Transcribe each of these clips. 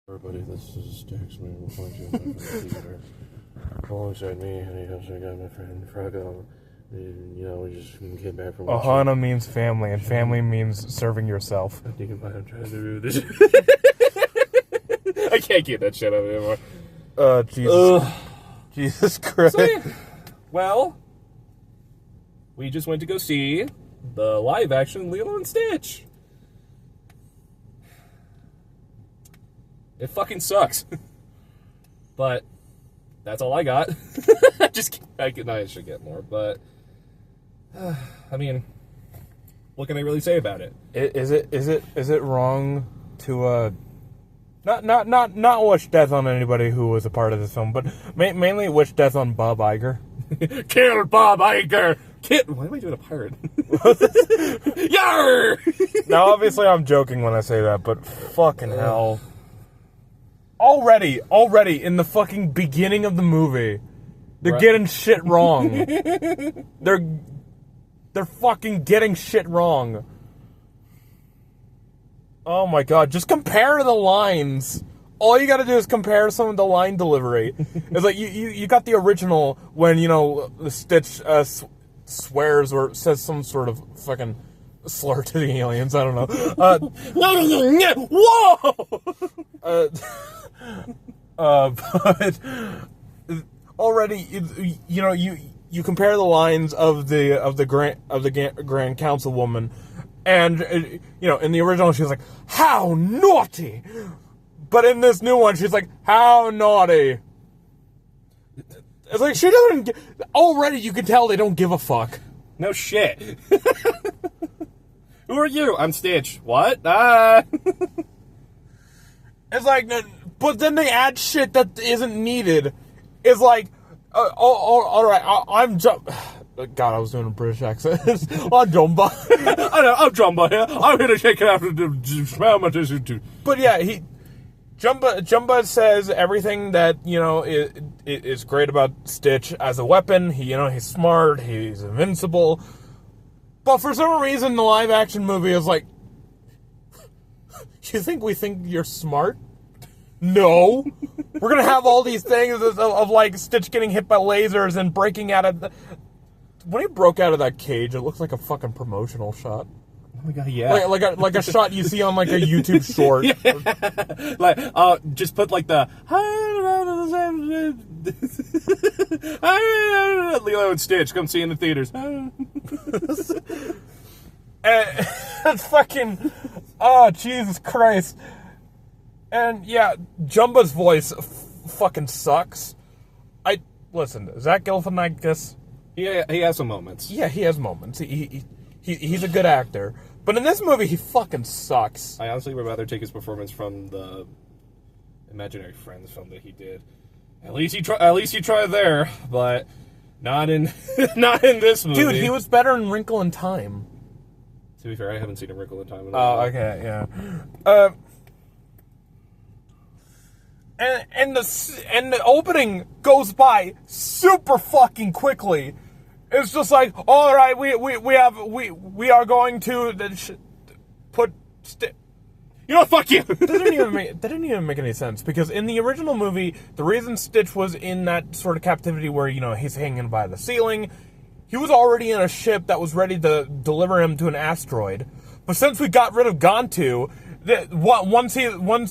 Everybody, this is Dex. We're going to the theater. Alongside me, and I got my friend Fraggle. We just came back from watching. Ohana means family, and family means serving yourself. I think I'm trying to do this. I can't keep that shit up anymore. Jesus. Jesus Christ. So, yeah. Well, we just went to go see the live-action Lilo and Stitch. It fucking sucks. But that's all I got. I should get more, but I mean, what can I really say about it? Is it wrong to not wish death on anybody who was a part of this film, but mainly wish death on Bob Iger? Kill Bob Iger! Why am I doing a pirate? Yarr! Now, obviously, I'm joking when I say that, but fucking hell. Already, in the fucking beginning of the movie, they're getting shit wrong. They're fucking getting shit wrong. Oh my god, just compare the lines. All you gotta do is compare some of the line delivery. It's like, you got the original when, the Stitch swears or says some sort of fucking slur to the aliens, I don't know. Whoa! But already, you compare the lines of the Grand Councilwoman, and in the original she's like, "How naughty," but in this new one she's like, "How naughty." It's like she doesn't. Already, you can tell they don't give a fuck. No shit. Who are you? I'm Stitch. What? It's like, but then they add shit that isn't needed. It's like, all right, I'm God, I was doing a British accent. I'm Jumba. I'm Jumba here. I'm here to take it after the experimentation. But yeah, Jumba says everything that, is great about Stitch as a weapon. He's smart, he's invincible. But for some reason, the live-action movie is like, you think we think you're smart? No. We're gonna have all these things of like, Stitch getting hit by lasers and breaking out of when he broke out of that cage, it looks like a fucking promotional shot. Oh my god, yeah. Like a shot you see on like a YouTube short. Yeah. Like, just put like the Lilo and Stitch, come see in the theaters. It's fucking, oh, Jesus Christ. And yeah, Jumba's voice fucking sucks. Listen, Zach Galifianakis. Yeah, he has some moments. Yeah, he has moments. He's a good actor. But in this movie, he fucking sucks. I honestly would rather take his performance from the Imaginary Friends film that he did. At least he tried there, but not in this movie. Dude, he was better in Wrinkle in Time. To be fair, I haven't seen A Wrinkle in Time in a while. Oh, okay, yeah. And the opening goes by super fucking quickly. It's just like, all right, we are going to put. Fuck you. That didn't even make any sense, because in the original movie, the reason Stitch was in that sort of captivity where he's hanging by the ceiling, he was already in a ship that was ready to deliver him to an asteroid. But since we got rid of Gontu, once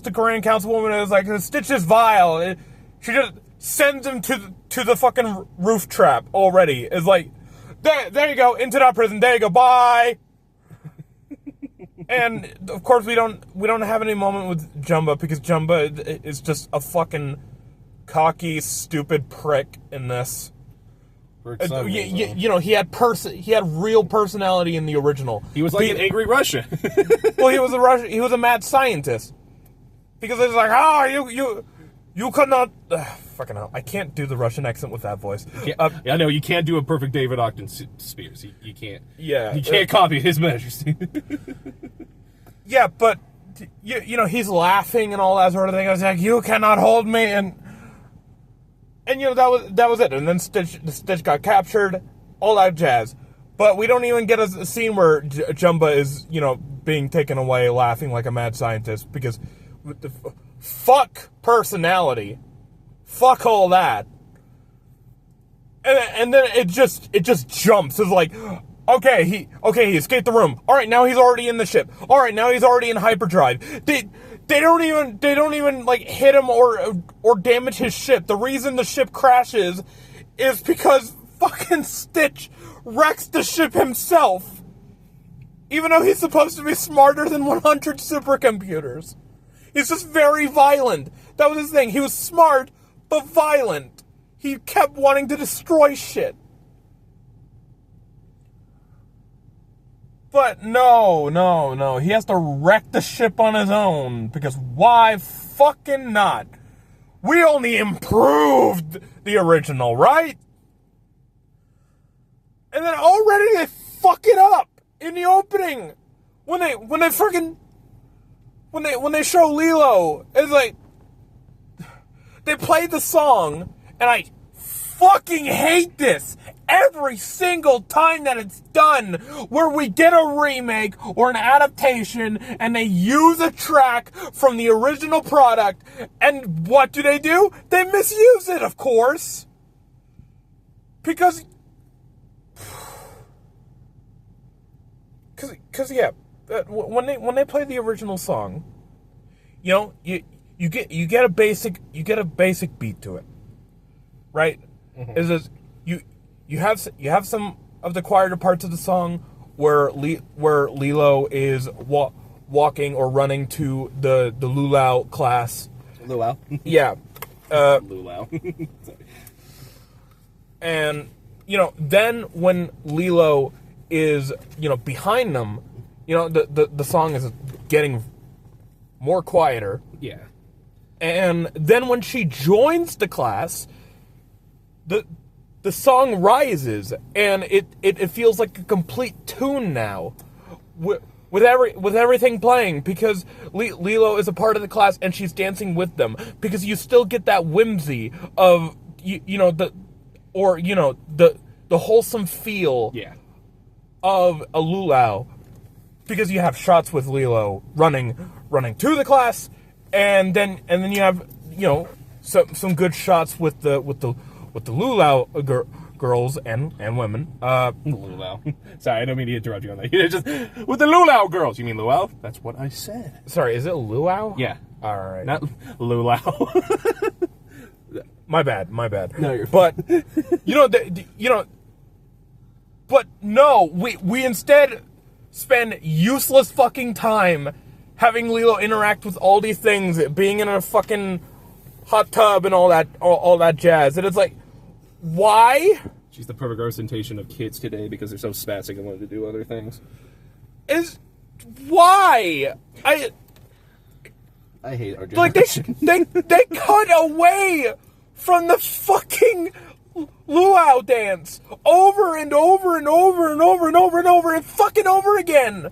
the Grand Councilwoman is like, Stitch is vile, she just sends him to the fucking roof trap already. It's like, there you go, into that prison, there you go, bye. And of course we don't have any moment with Jumba, because Jumba is just a fucking cocky, stupid prick in this. He had real personality in the original. He was like an angry Russian. Well, he was a mad scientist. Because it's like, you could not. Fucking hell, I can't do the Russian accent with that voice. I know, you can't do a perfect David Ogden Spears. You can't. Yeah, you can't copy his measures. Yeah, but he's laughing and all that sort of thing. I was like, you cannot hold me, and that was it. And then Stitch got captured, all that jazz. But we don't even get a scene where Jumba is being taken away laughing like a mad scientist, because fuck personality. Fuck all that. And then it just jumps. It's like, okay, he escaped the room. All right, now he's already in the ship. All right, now he's already in hyperdrive. They don't even like hit him or damage his ship. The reason the ship crashes is because fucking Stitch wrecks the ship himself. Even though he's supposed to be smarter than 100 supercomputers. He's just very violent. That was his thing. He was smart, but violent. He kept wanting to destroy shit. But no. He has to wreck the ship on his own. Because why fucking not? We only improved the original, right? And then already they fuck it up in the opening. When they show Lilo, it's like they played the song, and I fucking hate this every single time that it's done, where we get a remake or an adaptation and they use a track from the original product, and what do? They misuse it, of course. Because yeah, when they play the original song, you know, you get a basic beat to it, right? Mm-hmm. Is this you have some of the quieter parts of the song where Lilo is walking or running to the luau class. Luau. Yeah. Luau. Sorry. And you know, then when Lilo is, you know, behind them, you know, the song is getting more quieter. Yeah. And then when she joins the class, the song rises, and it feels like a complete tune now, with everything playing, because Lilo is a part of the class and she's dancing with them, because you still get that whimsy of the wholesome feel, yeah, of a luau, because you have shots with Lilo running to the class, and then you have, you know, some good shots with the luau girls and women. Luau. Sorry, I don't mean to interrupt you on that. Just with the luau girls. You mean luau? That's what I said. Sorry, is it luau? Yeah. All right. Not luau. My bad. No, you're but but no, we instead spend useless fucking time having Lilo interact with all these things, being in a fucking hot tub and all that jazz. And it's like, why? She's the perfect representation of kids today because they're so spastic and wanting to do other things. Why? I hate our generation. Like they cut away from the fucking luau dance over and over and over and over and over and over and fucking over again.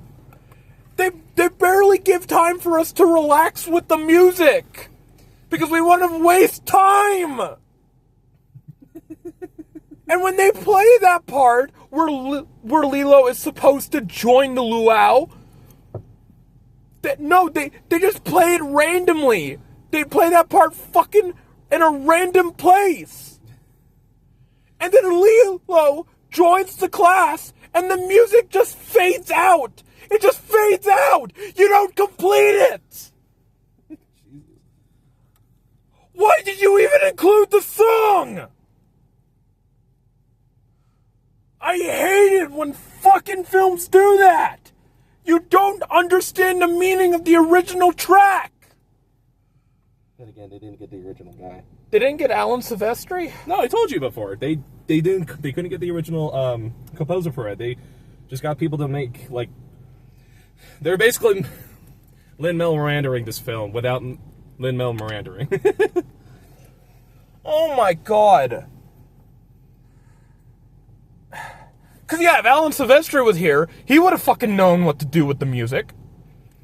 They barely give time for us to relax with the music because we want to waste time. And when they play that part where Lilo is supposed to join the luau, they just play it randomly. They play that part fucking in a random place. And then Lilo joins the class and the music just fades out. It just fades out. You don't complete it. Why did you even include the song? I hate it when fucking films do that. You don't understand the meaning of the original track. And again, they didn't get the original guy. They didn't get Alan Silvestri? No, I told you before. They couldn't get the original composer for it. They just got people to make, like, they're basically Lin-Manuel Miranda-ing this film without Lin-Manuel Miranda-ing. Oh my god. Because, yeah, if Alan Silvestri was here, he would have fucking known what to do with the music.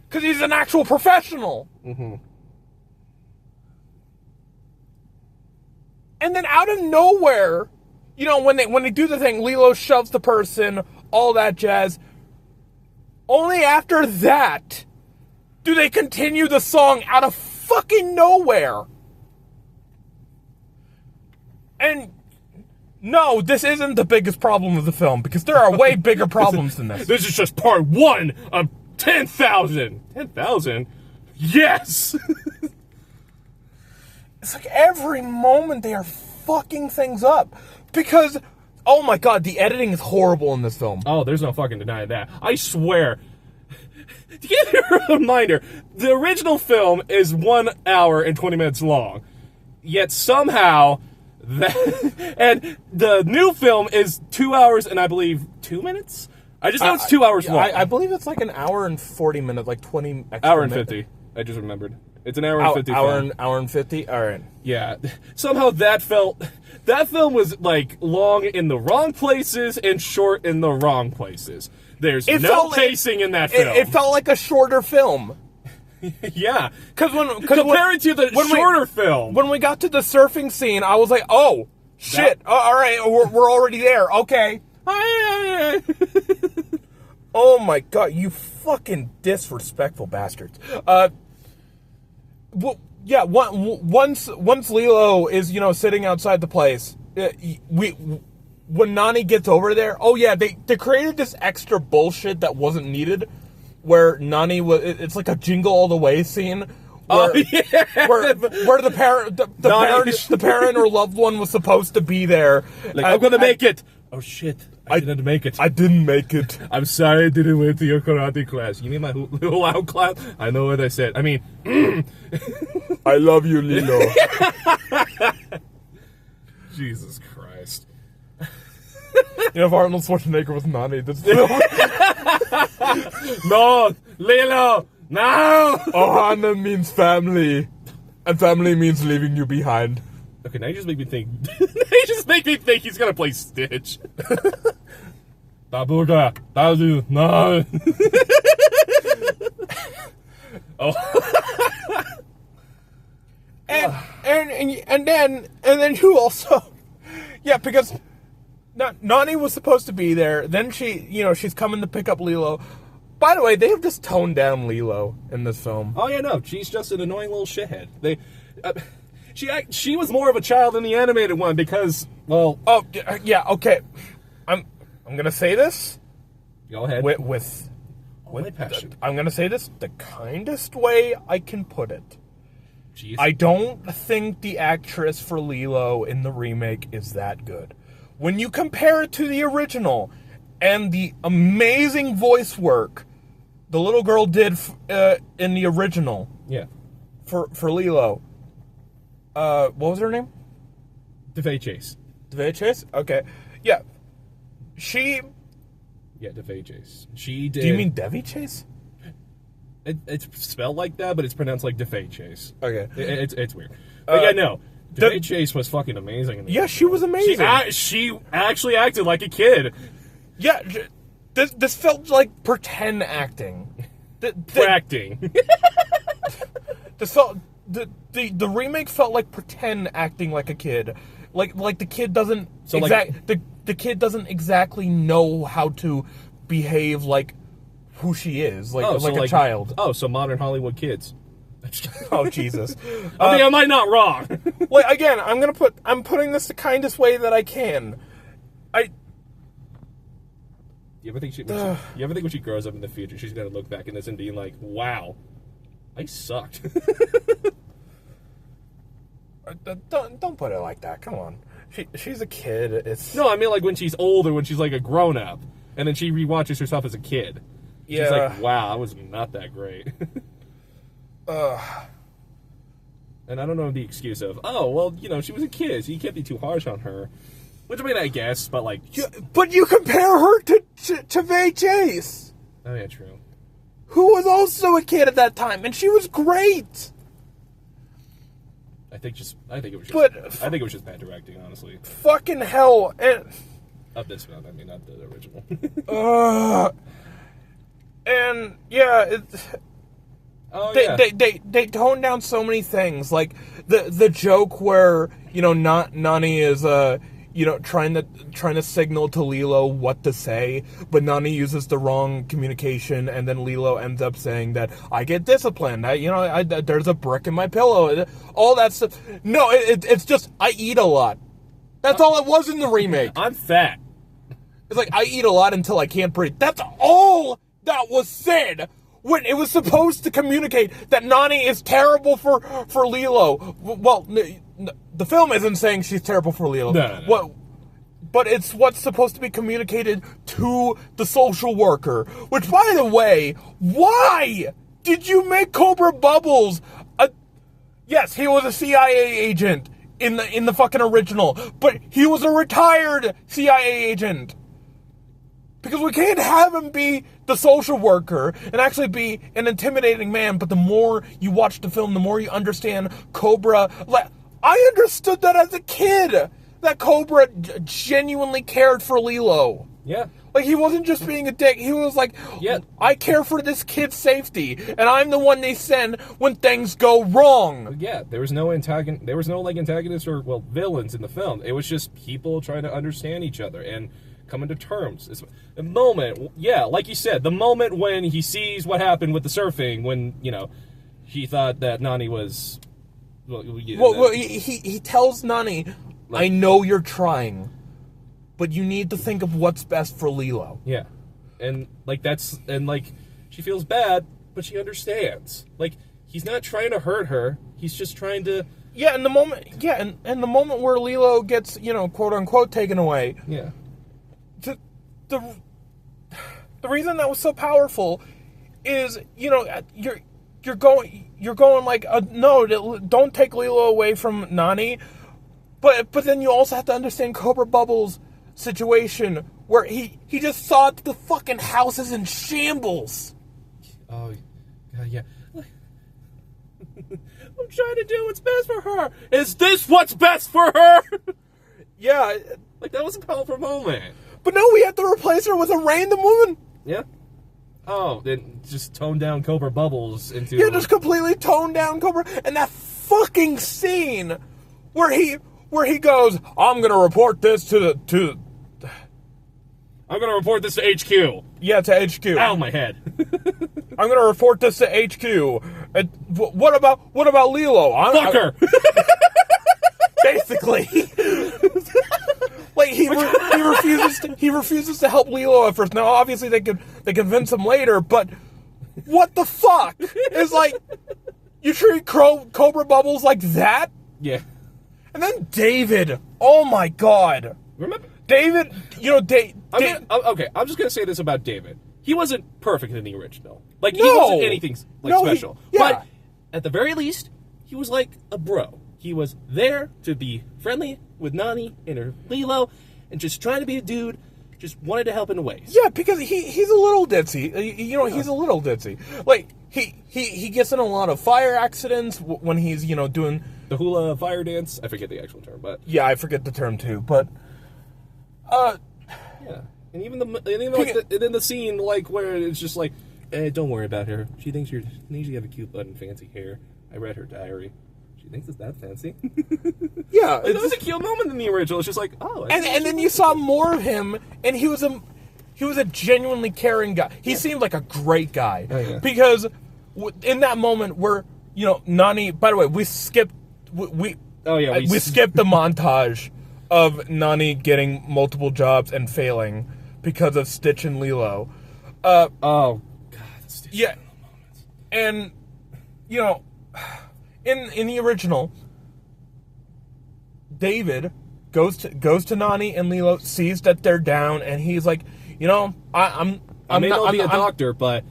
Because he's an actual professional. Mm-hmm. And then out of nowhere, you know, when they do the thing, Lilo shoves the person, all that jazz. Only after that do they continue the song out of fucking nowhere. And no, this isn't the biggest problem of the film, because there are way bigger problems than this. This is just part 1 of 10,000. 10,000? Yes! It's like every moment they are fucking things up. Because, oh my god, the editing is horrible in this film. Oh, there's no fucking denying that. I swear. To give you a reminder, the original film is 1 hour and 20 minutes long. Yet somehow, and the new film is 2 hours and I believe 2 minutes? I just know it's 2 hours long. I believe it's like an hour and 40 minutes, like 20 extra Hour and minutes. 50. I just remembered. It's an hour and 50 film. Hour and 50? Alright. Yeah. Somehow that film was like long in the wrong places and short in the wrong places. There's no pacing in that film. It felt like a shorter film. Yeah. Compared to the shorter film. When we got to the surfing scene, I was like, oh, shit. Alright, we're already there. Okay. Oh my god, you fucking disrespectful bastards. Well, yeah, once Lilo is, sitting outside the place, when Nani gets over there, oh yeah, they created this extra bullshit that wasn't needed, where Nani it's like a Jingle All the Way scene, where the parent or loved one was supposed to be there. Like, I'm gonna make it. Oh shit. I didn't make it. I didn't make it. I'm sorry I didn't went to your karate class. You mean my little out class? I know what I said. I mean, I love you, Lilo. Jesus Christ. If Arnold Schwarzenegger was Nani, that's No, Lilo, no. Ohana means family, and family means leaving you behind. Okay, now you just make me think. You just make me think he's gonna play Stitch. Babuga, Bazu, no. Oh. and then you also, yeah, because Nani was supposed to be there. Then she's coming to pick up Lilo. By the way, they have just toned down Lilo in this film. Oh yeah, no, she's just an annoying little shithead. She was more of a child in the animated one because, well... Oh, yeah, okay. I'm gonna say this... Go ahead. With passion. I'm gonna say this the kindest way I can put it. Jeez. I don't think the actress for Lilo in the remake is that good. When you compare it to the original and the amazing voice work the little girl did in the original... Yeah. For Lilo... what was her name? DeFay Chase. DeFay Chase? Okay. Yeah. Yeah, DeFay Chase. She did... Do you mean Devi Chase? It's spelled like that, but it's pronounced like DeFay Chase. Okay. It's weird. But yeah, no. DeFay Chase was fucking amazing. Yeah, she was amazing. She actually acted like a kid. Yeah, this felt like pretend acting. Acting. This felt... The remake felt like pretend acting like a kid, like the kid doesn't the kid doesn't exactly know how to behave like who she is, like a child. Oh, so modern Hollywood kids. Oh Jesus! I mean, am I not wrong? Like again, I'm putting this the kindest way that I can. You ever think when she grows up in the future, she's gonna look back at this and be like, "Wow, I sucked." Don't put it like that. Come on, she's a kid. It's no, I mean like when she's older, when she's like a grown up, and then she rewatches herself as a kid. Yeah. She's like, "Wow, I was not that great." And I don't know the excuse of, "Oh, well, she was a kid, so you can't be too harsh on her." Which I mean, I guess, but like, but you compare her to Vay Chase. Oh yeah, true. Who was also a kid at that time, and she was great. I think it was just bad directing, honestly. Fucking hell! Of this film, I mean, not the original. And yeah, they toned down so many things, like the joke where Nani is trying to signal to Lilo what to say, but Nani uses the wrong communication, and then Lilo ends up saying that I get disciplined. There's a brick in my pillow. All that stuff. No, it's just I eat a lot. That's all it was in the remake. I'm fat. It's like I eat a lot until I can't breathe. That's all that was said. When it was supposed to communicate that Nani is terrible for Lilo. Well, the film isn't saying she's terrible for Lilo. No. But it's what's supposed to be communicated to the social worker. Which, by the way, why did you make Cobra Bubbles yes, he was a CIA agent in the fucking original, but he was a retired CIA agent. Because we can't have him be the social worker and actually be an intimidating man, but the more you watch the film, the more you understand Cobra. Like, I understood that as a kid, that Cobra genuinely cared for Lilo. Yeah. Like, he wasn't just being a dick. He was like, yeah, I care for this kid's safety, and I'm the one they send when things go wrong. Yeah, there was no antagonists or, well, villains in the film. It was just people trying to understand each other and coming to terms. It's the moment, yeah, like you said, the moment when he sees what happened with the surfing, when, he thought that Nani was... He tells Nani, I know you're trying, but you need to think of what's best for Lilo. Yeah. And, she feels bad, but she understands. Like, he's not trying to hurt her, he's just trying to... Yeah, and the moment where Lilo gets, quote-unquote taken away... Yeah. The reason that was so powerful is, you're going like, no, don't take Lilo away from Nani, but then you also have to understand Cobra Bubble's situation, where he just saw the fucking house is in shambles. Oh, yeah. I'm trying to do what's best for her. Is this what's best for her? Yeah. Like, that was a powerful moment. But no, we have to replace her with a random woman. Yeah. Oh, then just tone down Cobra Bubbles into... Yeah, just completely tone down Cobra. And that fucking scene where he goes, I'm gonna report this to I'm gonna report this to HQ. Yeah, to HQ. Ow, my head. I'm gonna report this to HQ. And what about Lilo? Fuck her. Basically. Like, he refuses to help Lilo at first. Now, obviously, they convince him later, but what the fuck? It's like, you treat Cobra Bubbles like that? Yeah. And then David. Oh my god. Remember? David, okay, I'm just gonna say this about David. He wasn't perfect in the original. Like, he wasn't anything, special. But, at the very least, he was like a bro. He was there to be friendly with Nani and her Lilo, and just trying to be a dude, just wanted to help in ways. Yeah, because he's a little ditzy. He's a little ditzy. Like, he gets in a lot of fire accidents when he's, doing... The hula fire dance? I forget the actual term, but... Yeah, I forget the term, too, but... Yeah. And even the scene, where it's just like, don't worry about her. She thinks you have a cute butt and fancy hair. I read her diary. She thinks it's that fancy. Yeah. It was a cute moment in the original. It's just like, oh. And then you saw more of him, and he was a genuinely caring guy. He seemed like a great guy. Oh, yeah. Because in that moment where, Nani... By the way, we skipped... We skipped the montage of Nani getting multiple jobs and failing because of Stitch and Lilo. Oh, God. Stitch Yeah. And, in the original, David goes to Nani and Lilo, sees that they're down, and he's like, I may not be a doctor, but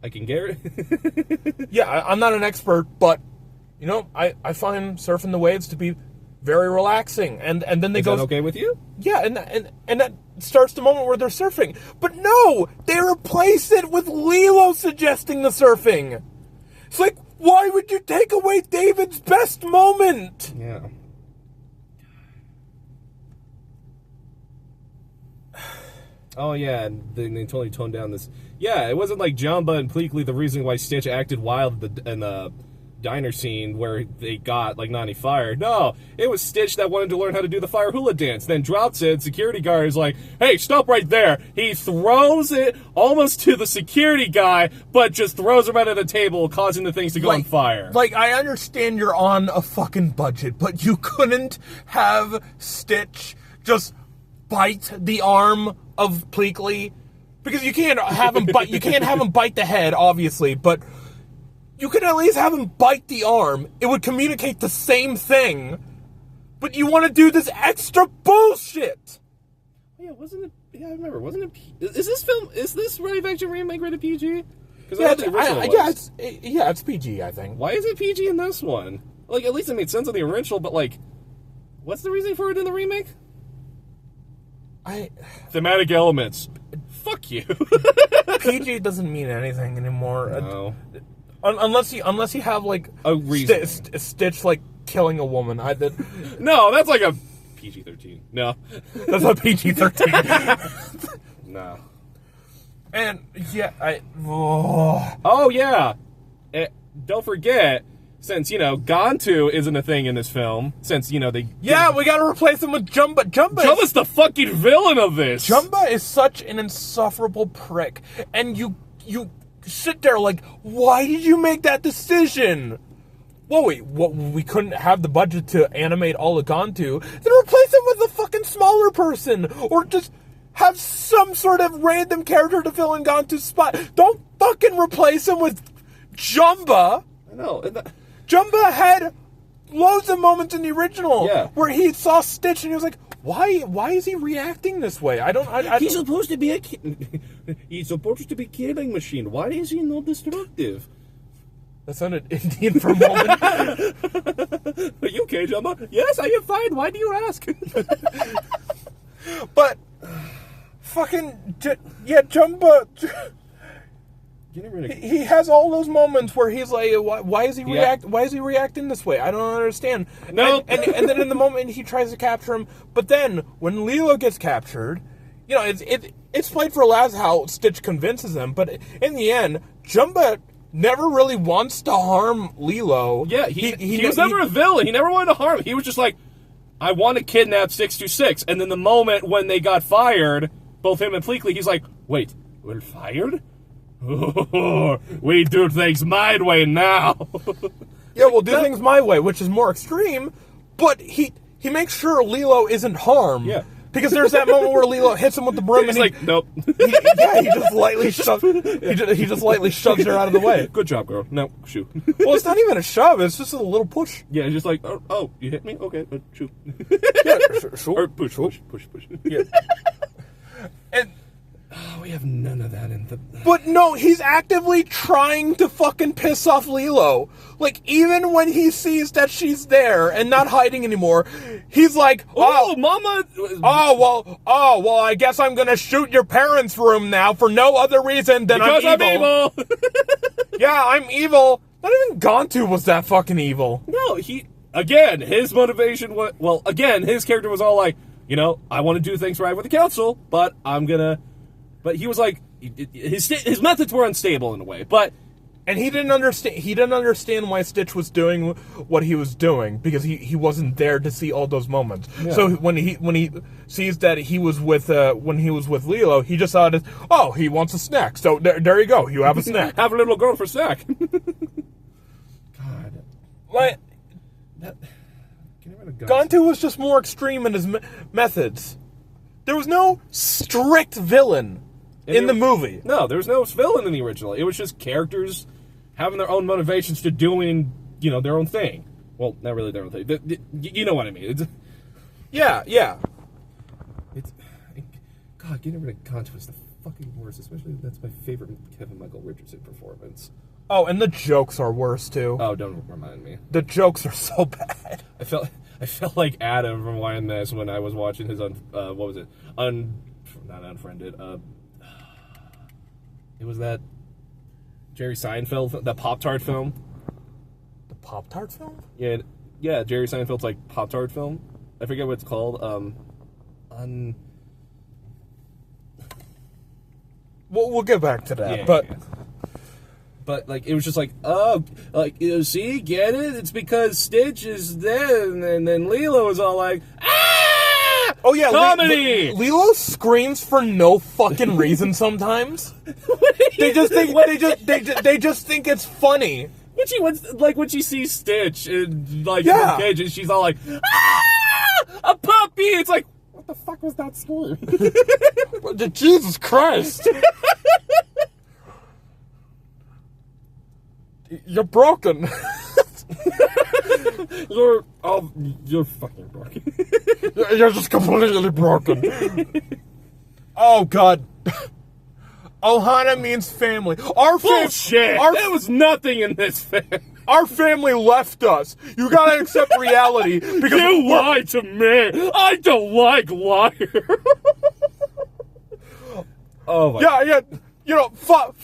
I can guarantee. Yeah, I'm not an expert, but I find surfing the waves to be very relaxing. And then they go. Is that okay with you? Yeah, and that starts the moment where they're surfing. But no, they replace it with Lilo suggesting the surfing. It's like, why would you take away David's best moment? Yeah. Oh, yeah, and then they totally toned down this... Yeah, it wasn't like Jamba and Pleakley the reason why Stitch acted wild in the diner scene where they got like Nani fired. No, it was Stitch that wanted to learn how to do the fire hula dance. Then drops it. Security guard is like, "Hey, stop right there!" He throws it almost to the security guy, but just throws him out of the table, causing the things to go on fire. Like, I understand you're on a fucking budget, but you couldn't have Stitch just bite the arm of Pleakley, because you can't have him bite. You can't have him bite the head, obviously, but you could at least have him bite the arm. It would communicate the same thing. But you want to do this extra bullshit. Yeah, wasn't it? Yeah, I remember. Wasn't it? Is this live action remake rated PG? Yeah, it's PG, I think. Why is it PG in this one? Like, at least it made sense in the original, but like, what's the reason for it in the remake? Thematic elements. Fuck you. PG doesn't mean anything anymore. No. Unless you have like a reason. Stitch like killing a woman. No, that's like a PG-13. No, that's a PG-13. No. And yeah, Oh yeah. Don't forget, since Gantu isn't a thing in this film, since they we gotta replace him with Jumba. Jumba's the fucking villain of this. Jumba is such an insufferable prick, and you sit there like, why did you make that decision? Well, wait, we couldn't have the budget to animate all of Gantu, then replace him with a fucking smaller person, or just have some sort of random character to fill in Gantu's spot. Don't fucking replace him with Jumba. I know. Jumba had loads of moments in the original where he saw Stitch and he was like, why is he reacting this way? He's supposed to be he's supposed to be a killing machine. Why is he not destructive? That sounded Indian for a moment. Are you okay, Jumba? Yes, I am fine. Why do you ask? But fucking Jumba. He has all those moments where he's like, why is he reacting this way? I don't understand. No. And then in the moment he tries to capture him, but then when Lilo gets captured, it's played for laughs how Stitch convinces him, but in the end, Jumba never really wants to harm Lilo. Yeah, he was never a villain. He never wanted to harm him. He was just like, I want to kidnap 626. And then the moment when they got fired, both him and Pleakley, he's like, wait, we're fired? We do things my way now. Yeah, we'll do things my way, which is more extreme, but he makes sure Lilo isn't harmed. Yeah. Because there's that moment where Lilo hits him with the broom and he's like, nope. He just lightly shoves her out of the way. Good job, girl. No, shoot. Well, it's not even a shove, it's just a little push. Yeah, it's just like, oh, you hit me? Okay, shoot. Yeah, sure. Or push. Yeah. And we have none of that in the... But no, he's actively trying to fucking piss off Lilo. Like, even when he sees that she's there and not hiding anymore, he's like, Mama... Oh, well, I guess I'm gonna shoot your parents' room now for no other reason than because I'm evil. Yeah, I'm evil. Not even Gantu was that fucking evil. No, again, his motivation was... Well, again, his character was all like, I want to do things right with the council, but I'm gonna... But he was like, his methods were unstable in a way, but... And he didn't understand why Stitch was doing what he was doing, because he wasn't there to see all those moments. Yeah. So when he sees that he was with Lilo, he just thought, he wants a snack. So there you go, you have a snack. Have a little girl for snack. God. Gantu was just more extreme in his methods. There was no strict villain in the movie. No, there was no villain in the original. It was just characters having their own motivations to doing, their own thing. Well, not really their own thing. You know what I mean. Yeah. God, getting rid of Gantu was the fucking worst. Especially, that's my favorite Kevin Michael Richardson performance. Oh, and the jokes are worse, too. Oh, don't remind me. The jokes are so bad. I felt like Adam from YNS when I was watching his, what was it? Not Unfriended. It was that Jerry Seinfeld, that Pop-Tart film. The Pop-Tart film? Yeah, Jerry Seinfeld's, Pop-Tart film. I forget what it's called. We'll get back to that, but... Yeah. But, like, it was just like, oh, like, you know, see, get it? It's because Stitch is there, and then Lilo was all like, ah! Oh, yeah. Comedy! Lilo screams for no fucking reason sometimes. They just think it's funny. When she sees Stitch in, like, Yeah. the cage, and she's all like, ah! A puppy! It's like, what the fuck was that scream? Jesus Christ! You're broken. You're fucking broken. You're just completely broken. Oh, God. Ohana means family. Bullshit! There was nothing in this film. Our family left us. You gotta accept reality because You lied to me. I don't like liars. Oh my. Yeah. You know, fuck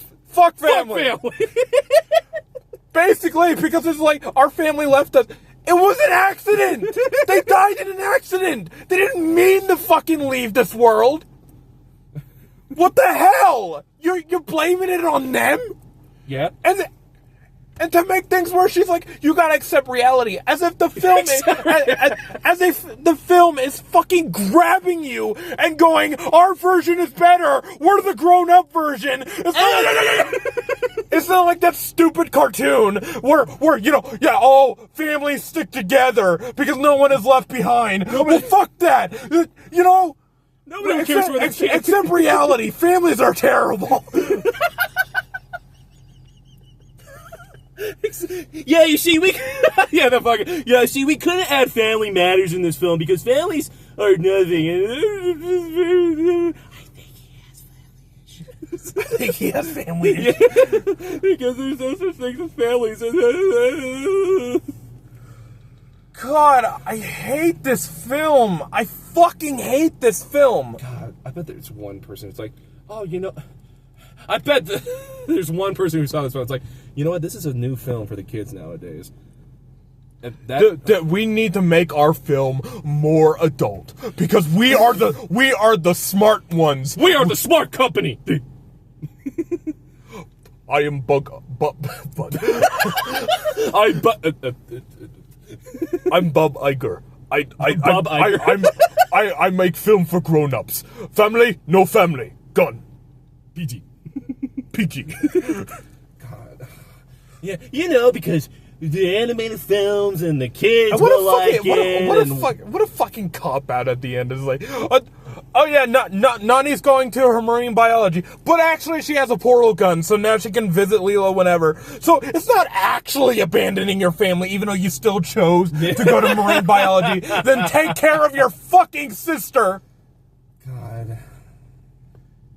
family. Fuck family. Basically, because it's like our family left us. It was an accident. They died in an accident. They didn't mean to fucking leave this world. What the hell? You're blaming it on them? Yeah. And to make things worse, she's like, you gotta accept reality. As if the film as if the film is fucking grabbing you and going, our version is better. We're the grown-up version. It's not like that stupid cartoon where families stick together because no one is left behind. Well, fuck that. You know, Nobody cares for the kids. Accept reality. Families are terrible. Yeah, you see, we see, we couldn't add Family Matters in this film because families are nothing. I think he has family issues. Because there's no such things as families. God, I hate this film. I fucking hate this film. God, I bet there's one person who's like, oh, you know, I bet there's one person who saw this film. It's like, you know what? This is a new film for the kids nowadays. And that we need to make our film more adult because we are the smart ones. We are the smart company. I am Bug. I'm Bob Iger. Bob Iger. I make film for grown-ups. Family, no family. Gun. PG. God. Yeah, you know, because the animated films and the kids will like it. What a fucking cop-out at the end is like, oh yeah, Nani's going to her marine biology, but actually she has a portal gun, so now she can visit Lilo whenever. So it's not actually abandoning your family, even though you still chose to go to marine biology. Then take care of your fucking sister. God.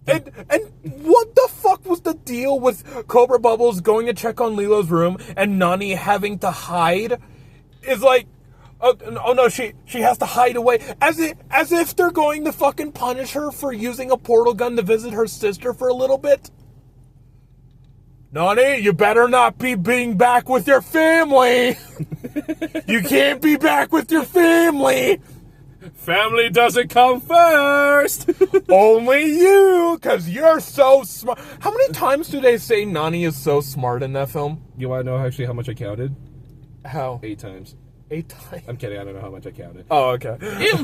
And what the fuck was the deal with Cobra Bubbles going to check on Lilo's room and Nani having to hide? Is like, oh no, she has to hide away as if they're going to fucking punish her for using a portal gun to visit her sister for a little bit. Nani, you better not be being back with your family. You can't be back with your family. Family doesn't come first. Only you, because you're so smart. How many times do they say Nani is so smart in that film? You want to know actually how much I counted? How? 8 times. 8 times? I'm kidding, I don't know how much I counted. Oh, okay.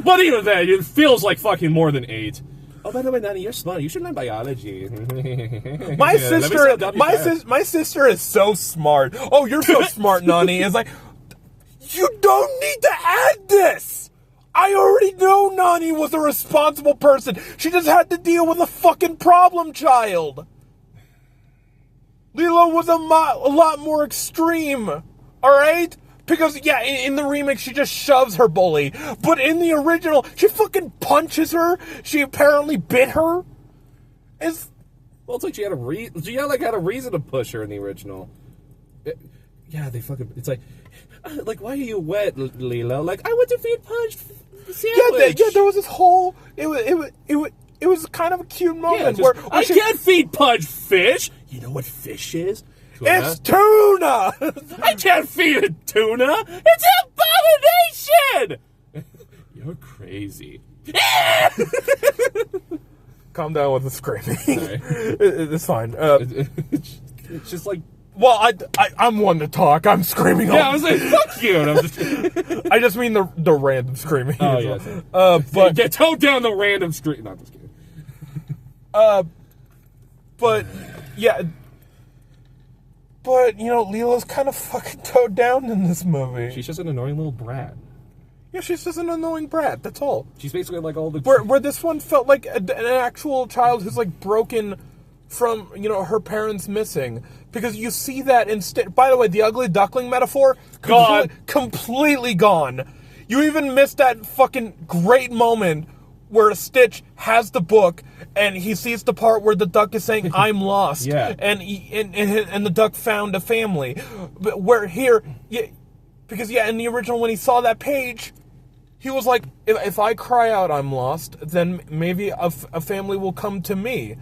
But even then, it feels like fucking more than 8. Oh, by the way, Nani, you're smart. You should learn biology. My sister is so smart. Oh, you're so smart, Nani. It's like, you don't need to add this. I already know Nani was a responsible person. She just had to deal with a fucking problem child. Lilo was a lot more extreme. Alright? Because, yeah, in the remake, she just shoves her bully. But in the original, she fucking punches her. She apparently bit her. Well, it's like she had a reason to push her in the original. It's like, why are you wet, Lilo? Like, I went to feed Punch sandwich. Yeah, there was this whole, it was kind of a cute moment where I can't feed Punch fish. You know what fish is? Tuna. It's tuna! I can't feed it tuna! It's an abomination! You're crazy. Calm down with the screaming. Sorry. It's fine. It's just like... Well, I'm one to talk. I'm screaming. Yeah, I was like, fuck you. And I'm just... I just mean the random screaming. Oh, yes. But yeah, tone down the random scream. No, I'm just kidding. But yeah. But, Lilo's kind of fucking toned down in this movie. She's just an annoying little brat. Yeah, she's just an annoying brat, that's all. She's basically like all the... Where this one felt like an actual child who's, like, broken from, her parents missing. Because you see that in... By the way, the ugly duckling metaphor... Gone. Completely gone. You even missed that fucking great moment where Stitch has the book and he sees the part where the duck is saying, I'm lost. Yeah. And the duck found a family. But where here... Because, in the original, when he saw that page, he was like, if I cry out I'm lost, then maybe a family will come to me.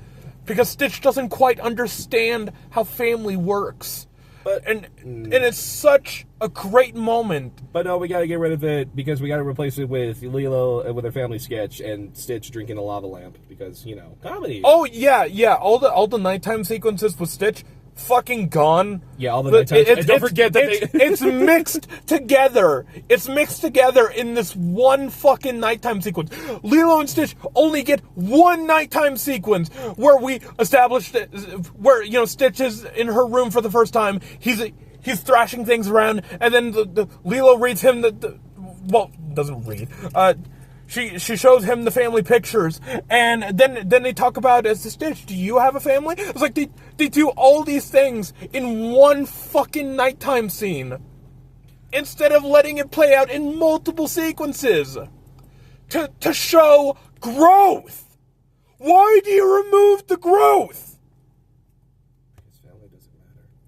Because Stitch doesn't quite understand how family works. But, and it's such a great moment. But no, we gotta get rid of it because we gotta replace it with Lilo with her family sketch and Stitch drinking a lava lamp because, comedy. Oh, yeah. All the nighttime sequences with Stitch, fucking gone. Yeah, all the nighttime. And don't forget that it's mixed together. It's mixed together in this one fucking nighttime sequence. Lilo and Stitch only get one nighttime sequence where we established where Stitch is in her room for the first time. He's thrashing things around, and then the Lilo reads him doesn't read. She shows him the family pictures, and then they talk about, as the Stitch, do you have a family? It's like they do all these things in one fucking nighttime scene, instead of letting it play out in multiple sequences to show growth. Why do you remove the growth?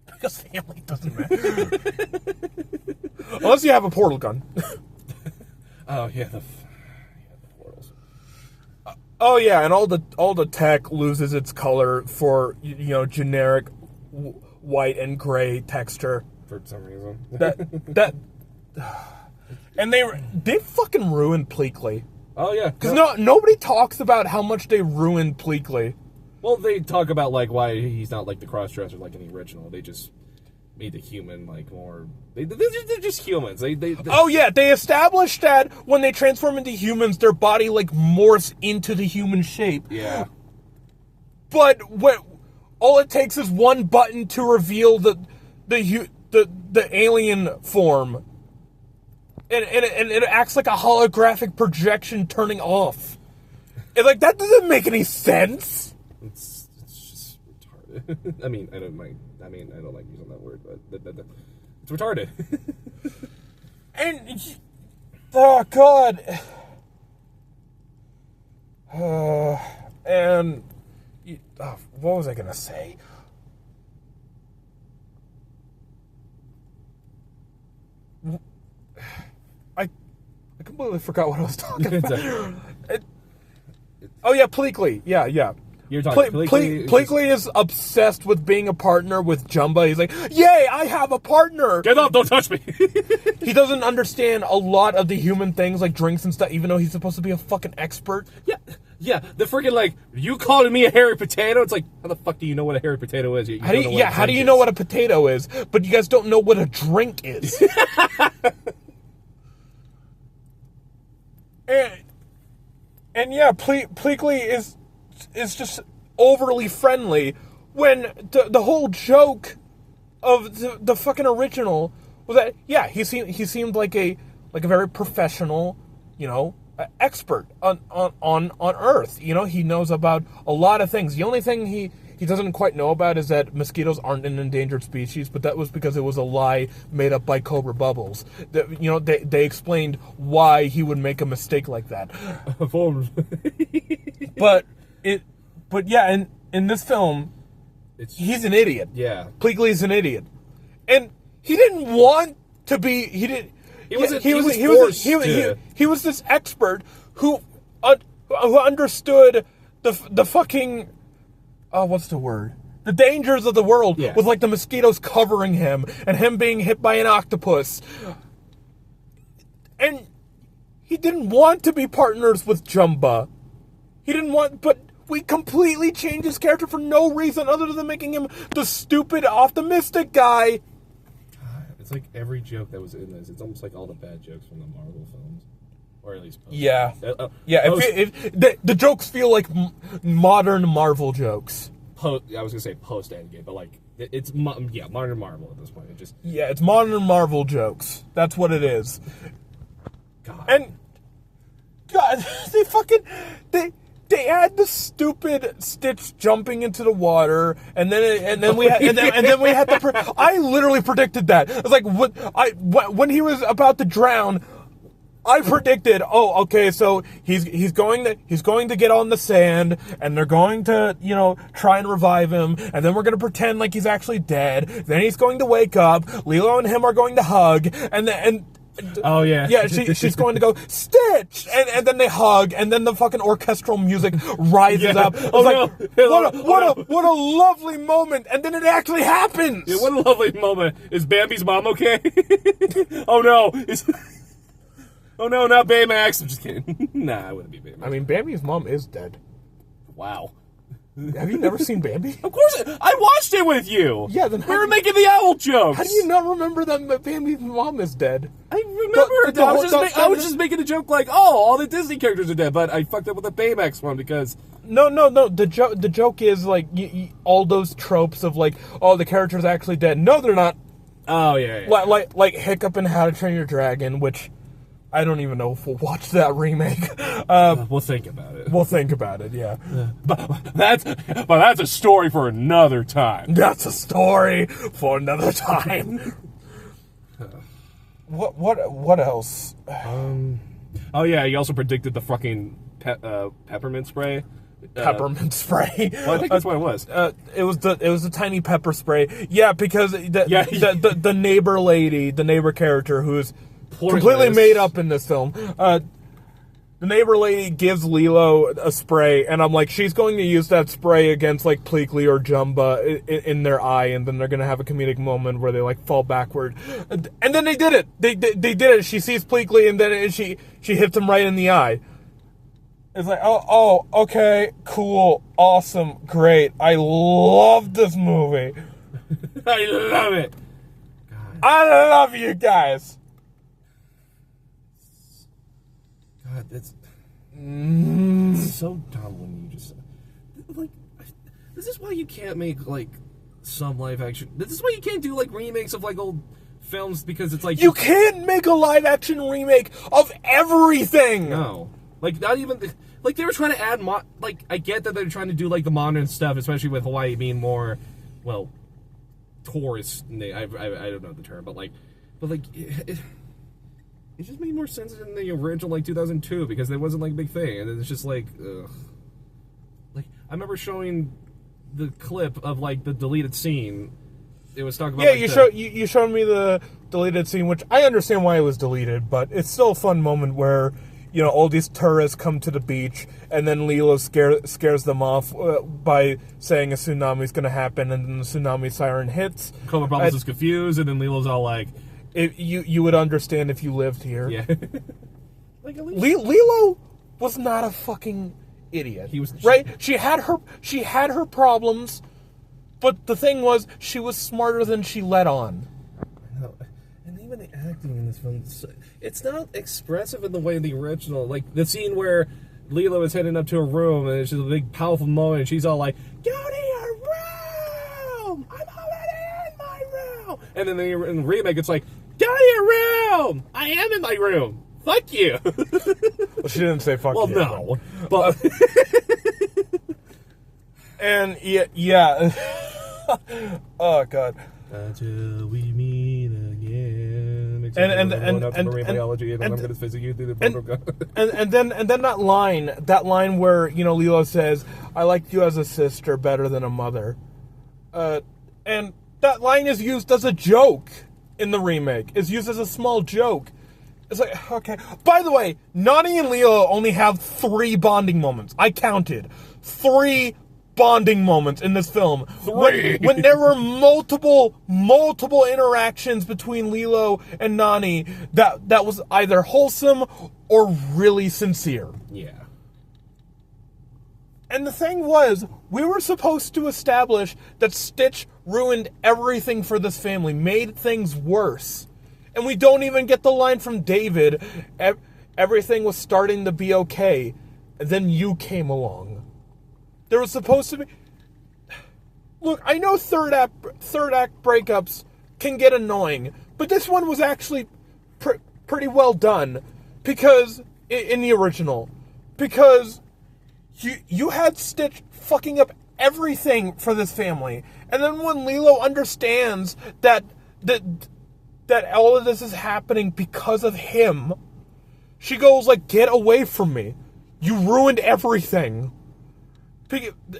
Because family doesn't matter. Unless you have a portal gun. Oh yeah, Oh yeah, and all the tech loses its color for generic white and gray texture for some reason. that and they fucking ruined Pleakley. Oh yeah, because nobody talks about how much they ruined Pleakley. Well, they talk about like why he's not like the crossdresser like in the original. They just made the human like more. They're just humans. They Oh yeah, they established that when they transform into humans, their body like morphs into the human shape. Yeah. But all it takes is one button to reveal the alien form, and it acts like a holographic projection turning off. And like that doesn't make any sense. It's just retarded. I mean, I don't like using that word, but it's retarded. And oh god. And what was I gonna say? I completely forgot what I was talking about. Oh yeah, Pleakley. Yeah. You're talking Pleakley is obsessed with being a partner with Jumba. He's like, yay, I have a partner! Get up, don't touch me! He doesn't understand a lot of the human things like drinks and stuff, even though he's supposed to be a fucking expert. Yeah, the freaking like, you calling me a hairy potato? It's like, how the fuck do you know what a hairy potato is? How do you know what a potato is? But you guys don't know what a drink is. And yeah, Pleakley is just overly friendly when the whole joke of the fucking original was that he seemed like a very professional, expert on Earth. He knows about a lot of things. The only thing he doesn't quite know about is that mosquitoes aren't an endangered species, but that was because it was a lie made up by Cobra Bubbles. They explained why he would make a mistake like that. But yeah, in this film, he's an idiot. Yeah. Pleakley's an idiot. And he didn't want to be, he was this expert who understood the fucking, what's the word? The dangers of the world, with like the mosquitoes covering him and him being hit by an octopus. And he didn't want to be partners with Jumba. He didn't want, but We completely changed his character for no reason other than making him the stupid, optimistic guy. It's like every joke that was in this. It's almost like all the bad jokes from the Marvel films. Or at least post. Yeah. Yeah. The jokes feel like modern Marvel jokes. I was going to say post-Endgame, but like, it's modern Marvel at this point. It's modern Marvel jokes. That's what it is. God. And God, they had the stupid Stitch jumping into the water, and then we had the. I literally predicted that. It's like when he was about to drown. I predicted, so he's going to get on the sand, and they're going to, try and revive him, and then we're going to pretend like he's actually dead. Then he's going to wake up. Lilo and him are going to hug, oh yeah, yeah. She's going to go Stitch, and then they hug, and then the fucking orchestral music rises up. What a lovely moment, and then it actually happens. Yeah, what a lovely moment. Is Bambi's mom okay? Oh no. Oh no, not Baymax. I'm just kidding. Nah, I wouldn't be Baymax. I mean, Bambi's mom is dead. Wow. Have you never seen Bambi? Of course, I watched it with you. Yeah, then we were making the owl jokes. How do you not remember that Bambi's mom is dead? I remember. I was just making a joke like, all the Disney characters are dead, but I fucked up with the Baymax one because. No. The joke is like all those tropes of like, the character's actually dead. No, they're not. Oh yeah. Like Hiccup in How to Train Your Dragon, which. I don't even know if we'll watch that remake. We'll think about it. We'll think about it, yeah. But that's a story for another time. That's a story for another time. What else? Oh yeah, you also predicted the fucking peppermint spray. Peppermint spray. Well, I think that's what it was. It was the tiny pepper spray. Yeah, because the neighbor lady, the neighbor character who's completely made up in this film. The neighbor lady gives Lilo a spray, and I'm like, she's going to use that spray against like Pleakley or Jumba in their eye, and then they're going to have a comedic moment where they like fall backward. And then they did it. They did it. She sees Pleakley, and then she hits him right in the eye. It's like, okay, cool, awesome, great. I love this movie. I love it. God. I love you guys. God, that's so dumb when you just like. This is why you can't make like some live action. This is why you can't do like remakes of like old films because it's like you can't make a live action remake of everything. No, like not even like they were trying to add like I get that they're trying to do like the modern stuff, especially with Hawaii being more tourist. I don't know the term, but like. It just made more sense in the original, like, 2002, because it wasn't, like, a big thing, and it's just, like, ugh. Like, I remember showing the clip of, like, the deleted scene. It was talking about, you showed me the deleted scene, which I understand why it was deleted, but it's still a fun moment where, all these tourists come to the beach, and then Lilo scares them off by saying a tsunami's gonna happen, and then the tsunami siren hits. Cobra Bubbles is confused, and then Lilo's all like... You would understand if you lived here. Yeah. Like at least Lilo was not a fucking idiot. He was right. She had her problems, but the thing was she was smarter than she let on. I know. And even the acting in this film, it's not expressive in the way of the original. Like the scene where Lilo is heading up to her room and it's just a big powerful moment, and she's all like, "Go to your room! I'm already in my room!" And then in the remake, it's like, "Go to your room! I am in my room! Fuck you!" Well, she didn't say fuck you. Well, no. But... and, yeah. Oh, God. Until we meet again. And I'm going to visit you through the protocol. And then that line where, Lilo says, "I like you as a sister better than a mother." And that line is used as a joke in the remake. It's used as a small joke. It's like, okay. By the way, Nani and Lilo only have 3 bonding moments. I counted 3 bonding moments in this film. When there were multiple interactions between Lilo and Nani that was either wholesome or really sincere. Yeah. And the thing was, we were supposed to establish that Stitch ruined everything for this family, made things worse. And we don't even get the line from David, everything was starting to be okay, and then you came along. There was supposed to be... Look, I know third act breakups can get annoying, but this one was actually pretty well done, because, in the original, because... You had Stitch fucking up everything for this family. And then when Lilo understands that all of this is happening because of him, she goes like, get away from me. You ruined everything.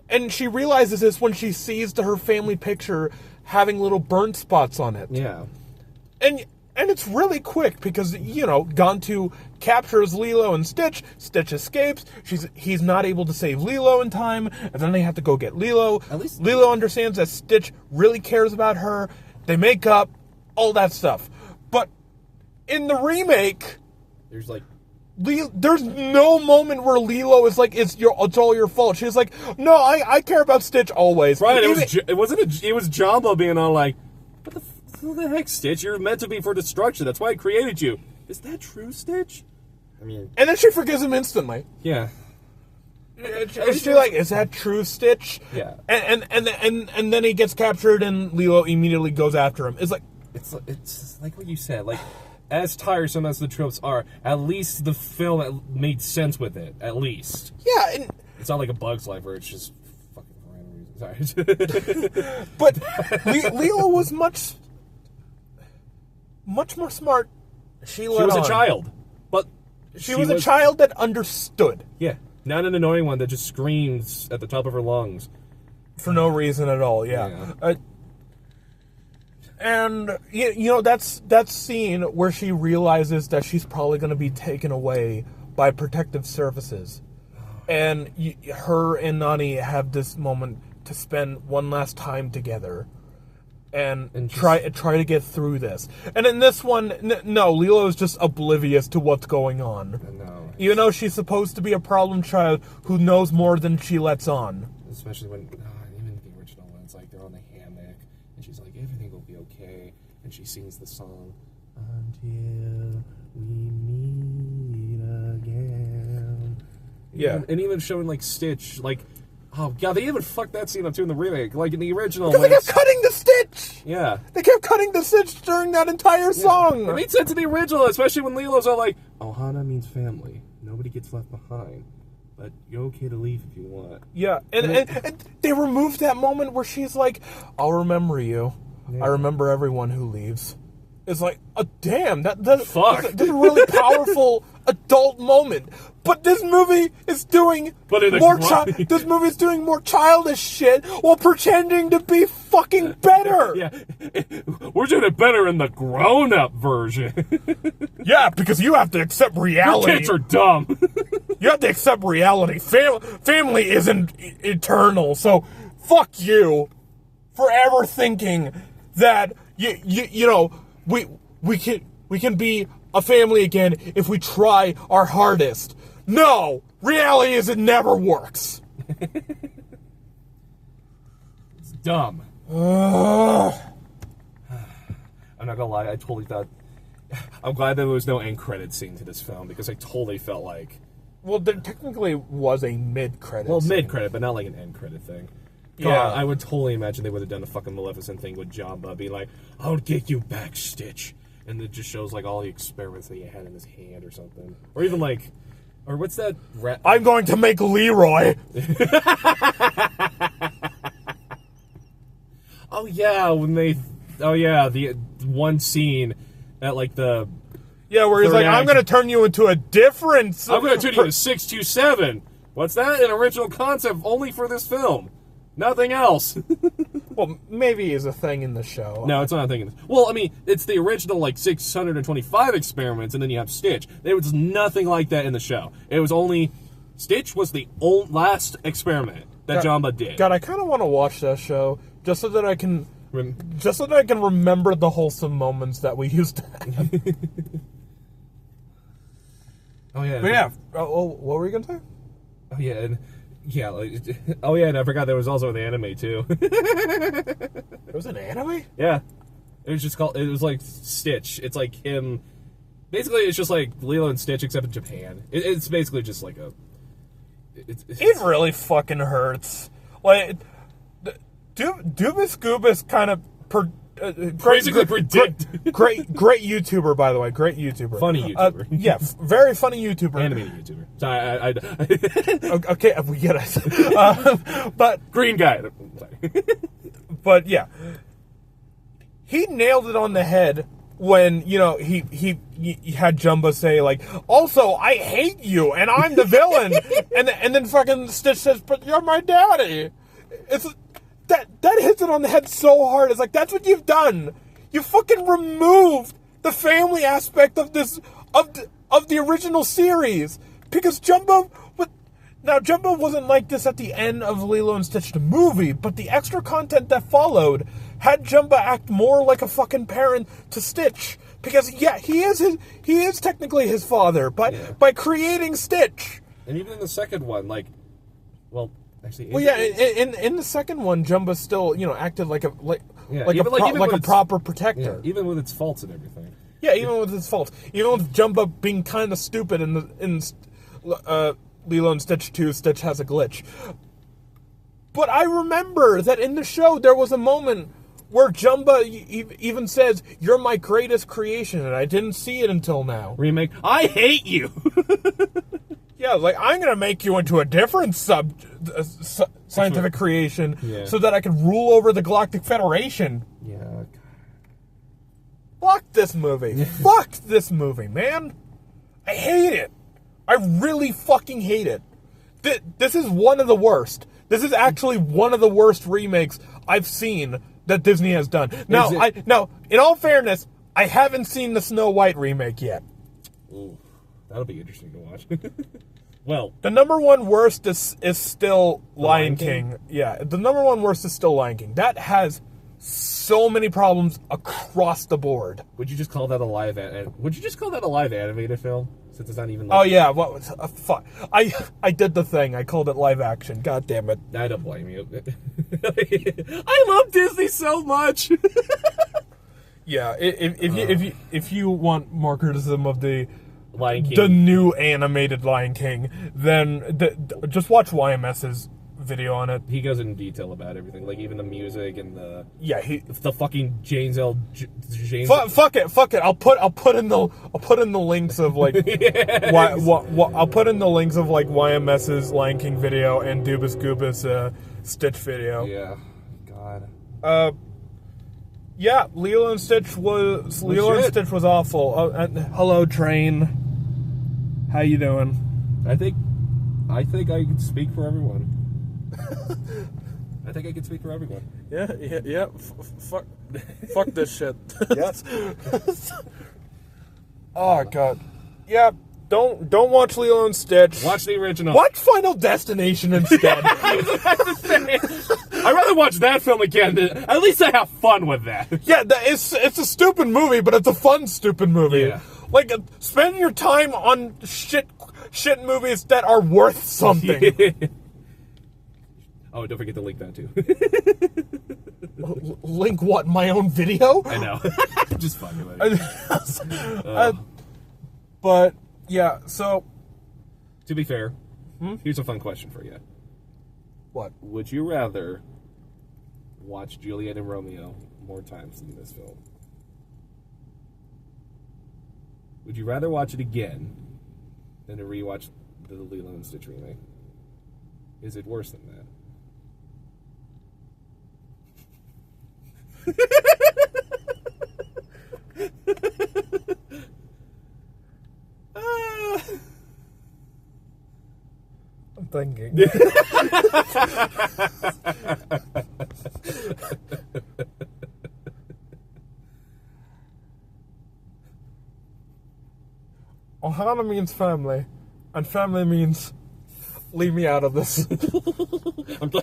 And she realizes this when she sees her family picture having little burn spots on it. Yeah. And it's really quick because, Gantu captures Lilo and Stitch. Stitch escapes. He's not able to save Lilo in time. And then they have to go get Lilo. At least Lilo understands that Stitch really cares about her. They make up. All that stuff. But in the remake... There's like... There's no moment where Lilo is like, it's all your fault. She's like, no, I care about Stitch always. Right, it was Jamba being all like, what the heck, Stitch? You're meant to be for destruction. That's why I created you. Is that true, Stitch? I mean... And then she forgives him instantly. Yeah. She's like, is that true, Stitch? Yeah. And then he gets captured and Lilo immediately goes after him. It's like what you said. Like, as tiresome as the tropes are, at least the film made sense with it. At least. Yeah, and... It's not like A Bug's Life where it's just fucking for random reasons. Sorry. But Lilo was much more smart. She was a child, but she was a child that understood. Yeah, not an annoying one that just screams at the top of her lungs for no reason at all. Yeah. And that scene where she realizes that she's probably going to be taken away by protective services, and her and Nani have this moment to spend one last time together. And try to get through this. And in this one, no, Lilo is just oblivious to what's going on. No. Even though she's supposed to be a problem child who knows more than she lets on. Especially when, even the original one, it's like they're on the hammock, and she's like, everything will be okay. And she sings the song, Until We Meet Again. Yeah. And even showing, like, Stitch, like, oh, God, they even fucked that scene up, too, in the remake. Like, in the original... Because they kept cutting the Stitch! Yeah. They kept cutting the Stitch during that entire song! It made sense in the original, especially when Lilo's all like, Ohana means family. Nobody gets left behind. But you're okay to leave if you want. Yeah, and they removed that moment where she's like, I'll remember you. Yeah. I remember everyone who leaves. It's like, damn, that's a really powerful adult moment. But this movie is doing this movie is doing more childish shit while pretending to be fucking better. Yeah, we're doing it better in the grown-up version. Yeah, because you have to accept reality. Your kids are dumb. You have to accept reality. Family isn't eternal, so fuck you for ever thinking that we can be a family again if we try our hardest. No! Reality is it never works. It's dumb. I'm not gonna lie, I totally thought... I'm glad there was no end credit scene to this film, because I totally felt like... Well, there technically was a mid-credit scene. Mid-credit, but not like an end credit thing. Yeah. I would totally imagine they would have done a fucking Maleficent thing with Jamba, being like, I'll get you back, Stitch. And it just shows, like, all the experiments that he had in his hand or something. Or even, like... Or what's that... I'm going to make Leroy! Oh, yeah, the one scene at, like, the... Yeah, where he's like, I'm going to turn you into a different... I'm going to turn you into 627. What's that? An original concept only for this film. Nothing else. Well, maybe is a thing in the show. No, it's not a thing. Well, I mean, it's the original, like, 625 experiments, and then you have Stitch. There was nothing like that in the show. It was only... Stitch was the last experiment that Jamba did. God, I kind of want to watch that show, just so that I can... remember the wholesome moments that we used to have. Oh, yeah. But yeah. What were you going to say? Oh, yeah, and Yeah, like, oh yeah, and I forgot there was also an anime too. There was an anime? Yeah, it was just called. It was like Stitch. It's like him. Basically, it's just like Lilo and Stitch except in Japan. It's basically just like a. It really fucking hurts. Like, Doobus Goobus kind of basically predict. Great YouTuber, by the way. Great YouTuber. Funny YouTuber. Yeah, very funny YouTuber. Animated YouTuber. Sorry, Okay, we get it. But green guy. Sorry. But yeah, he nailed it on the head when, you know, he had Jumbo say, like, also, I hate you, and I'm the villain. and then fucking Stitch says, but you're my daddy. It's that hits it on the head so hard. It's like, that's what you've done. You fucking removed the family aspect of this, of the original series. Because Jumbo wasn't like this at the end of Lilo and Stitch the movie, but the extra content that followed had Jumbo act more like a fucking parent to Stitch. Because yeah, he is technically his father by creating Stitch. And even in the second one, like, well, actually, in the second one, Jumbo still, you know, acted like a proper protector, even with its faults and everything. Yeah, even with its faults, even with Jumbo being kind of stupid in Lilo and Stitch 2, Stitch has a glitch. But I remember that in the show there was a moment where Jumbo even says, "You're my greatest creation," and I didn't see it until now. Remake, I hate you. Yeah, like, I'm gonna make you into a different scientific creation so that I can rule over the Galactic Federation. Yeah. Fuck this movie. Fuck this movie, man. I hate it. I really fucking hate it. This is one of the worst. This is actually one of the worst remakes I've seen that Disney has done. Now, in all fairness, I haven't seen the Snow White remake yet. Ooh, that'll be interesting to watch. Well, the number one worst is still Lion King. Yeah, the number one worst is still Lion King. That has so many problems across the board. Would you just call that a live animated film? Since it's not even. Like, oh yeah, what was fuck? I did the thing. I called it live action. God damn it! I don't blame you. I love Disney so much. Yeah, if you want more criticism of the Lion King, the new animated Lion King, then just watch YMS's video on it. He goes in detail about everything, like even the music and the the fucking James. Fuck it. I'll put in the links of like I'll put in the links of like YMS's Lion King video and Doobus Goobus Stitch video. Yeah, God. Yeah, Lilo and Stitch was awful. Hello, Train. How you doing? I think I can speak for everyone. I think I can speak for everyone. Yeah. Fuck this shit. Yes. Oh God. Yeah. Don't watch Lilo and Stitch. Watch the original. Watch Final Destination instead. I was about to say, I'd rather watch that film again. At least I have fun with that. Yeah, it's a stupid movie, but it's a fun stupid movie. Yeah. Like, spend your time on shit movies that are worth something. Oh, don't forget to link that too. Link what? My own video? I know. Just fucking with it. But yeah, so to be fair, here's a fun question for you. What? Would you rather watch Juliet and Romeo more times than this film? Would you rather watch it again than to rewatch the Lilo and Stitch remake? Is it worse than that? I'm thinking. Ohana means family, and family means leave me out of this. I'm glad